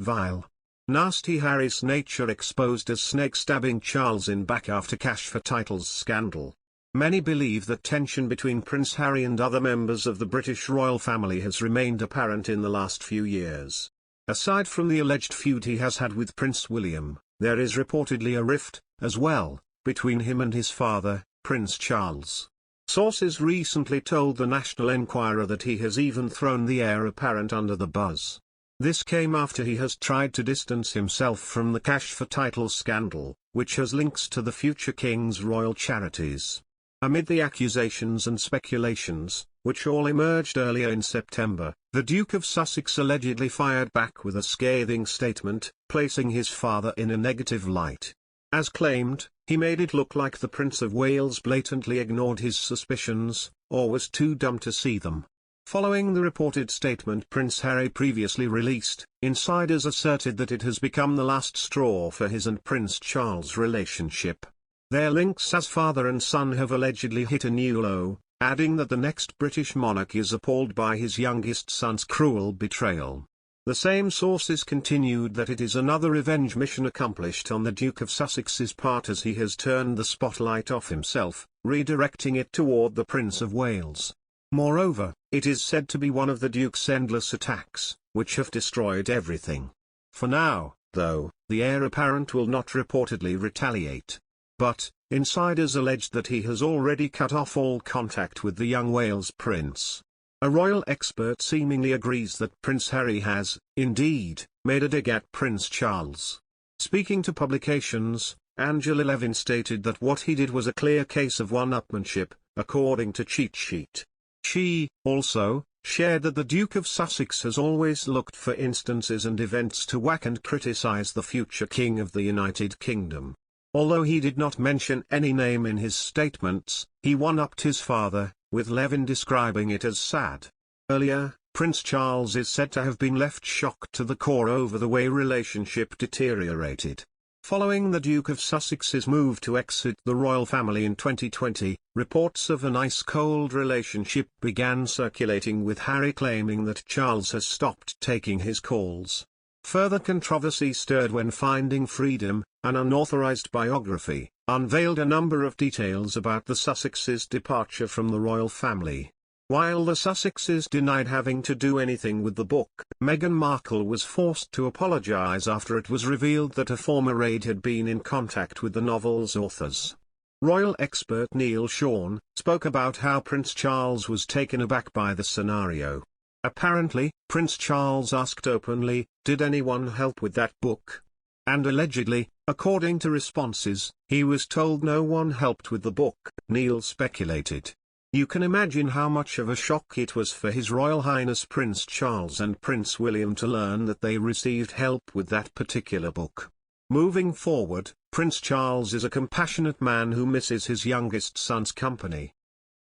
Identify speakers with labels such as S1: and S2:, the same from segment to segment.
S1: Vile. Nasty Harry's nature exposed as snake stabbing Charles in back after cash for titles scandal. Many believe that tension between Prince Harry and other members of the British royal family has remained apparent in the last few years. Aside from the alleged feud he has had with Prince William, there is reportedly a rift, as well, between him and his father, Prince Charles. Sources recently told the National Enquirer that he has even thrown the heir apparent under the bus. This came after he has tried to distance himself from the cash for titles scandal, which has links to the future king's royal charities. Amid the accusations and speculations, which all emerged earlier in September, the Duke of Sussex allegedly fired back with a scathing statement, placing his father in a negative light. As claimed, he made it look like the Prince of Wales blatantly ignored his suspicions, or was too dumb to see them. Following the reported statement Prince Harry previously released, insiders asserted that it has become the last straw for his and Prince Charles' relationship. Their links as father and son have allegedly hit a new low, adding that the next British monarch is appalled by his youngest son's cruel betrayal. The same sources continued that it is another revenge mission accomplished on the Duke of Sussex's part as he has turned the spotlight off himself, redirecting it toward the Prince of Wales. Moreover, it is said to be one of the Duke's endless attacks, which have destroyed everything. For now, though, the heir apparent will not reportedly retaliate. But, insiders alleged that he has already cut off all contact with the young Wales prince. A royal expert seemingly agrees that Prince Harry has, indeed, made a dig at Prince Charles. Speaking to publications, Angela Levin stated that what he did was a clear case of one-upmanship, according to Cheat Sheet. She, also, shared that the Duke of Sussex has always looked for instances and events to whack and criticize the future King of the United Kingdom. Although he did not mention any name in his statements, he one-upped his father, with Levin describing it as sad. Earlier, Prince Charles is said to have been left shocked to the core over the way relationship deteriorated. Following the Duke of Sussex's move to exit the royal family in 2020, reports of an ice-cold relationship began circulating with Harry claiming that Charles has stopped taking his calls. Further controversy stirred when Finding Freedom, an unauthorized biography, unveiled a number of details about the Sussexes' departure from the royal family. While the Sussexes denied having to do anything with the book, Meghan Markle was forced to apologize after it was revealed that a former aide had been in contact with the novel's authors. Royal expert Neil Sean spoke about how Prince Charles was taken aback by the scenario. Apparently, Prince Charles asked openly, "Did anyone help with that book?" And allegedly, according to responses, he was told no one helped with the book, Neil speculated. You can imagine how much of a shock it was for His Royal Highness Prince Charles and Prince William to learn that they received help with that particular book. Moving forward, Prince Charles is a compassionate man who misses his youngest son's company.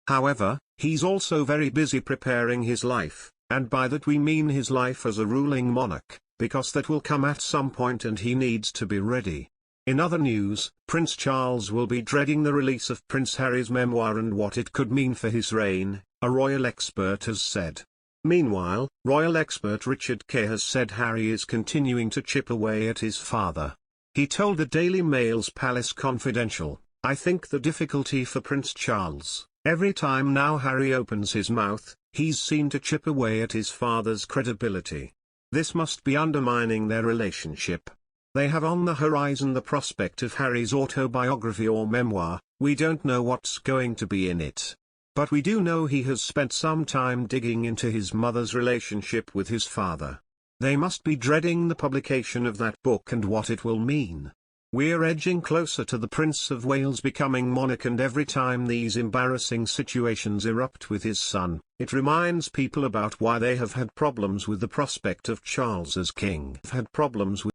S1: However, he's also very busy preparing his life, and by that we mean his life as a ruling monarch, because that will come at some point and he needs to be ready. In other news, Prince Charles will be dreading the release of Prince Harry's memoir and what it could mean for his reign, a royal expert has said. Meanwhile, royal expert Richard Kay has said Harry is continuing to chip away at his father. He told the Daily Mail's Palace Confidential, "I think the difficulty for Prince Charles, every time now Harry opens his mouth, he's seen to chip away at his father's credibility. This must be undermining their relationship. They have on the horizon the prospect of Harry's autobiography or memoir. We don't know what's going to be in it. But we do know he has spent some time digging into his mother's relationship with his father. They must be dreading the publication of that book and what it will mean. We're edging closer to the Prince of Wales becoming monarch, and every time these embarrassing situations erupt with his son, it reminds people about why they have had problems with the prospect of Charles as king. Had problems with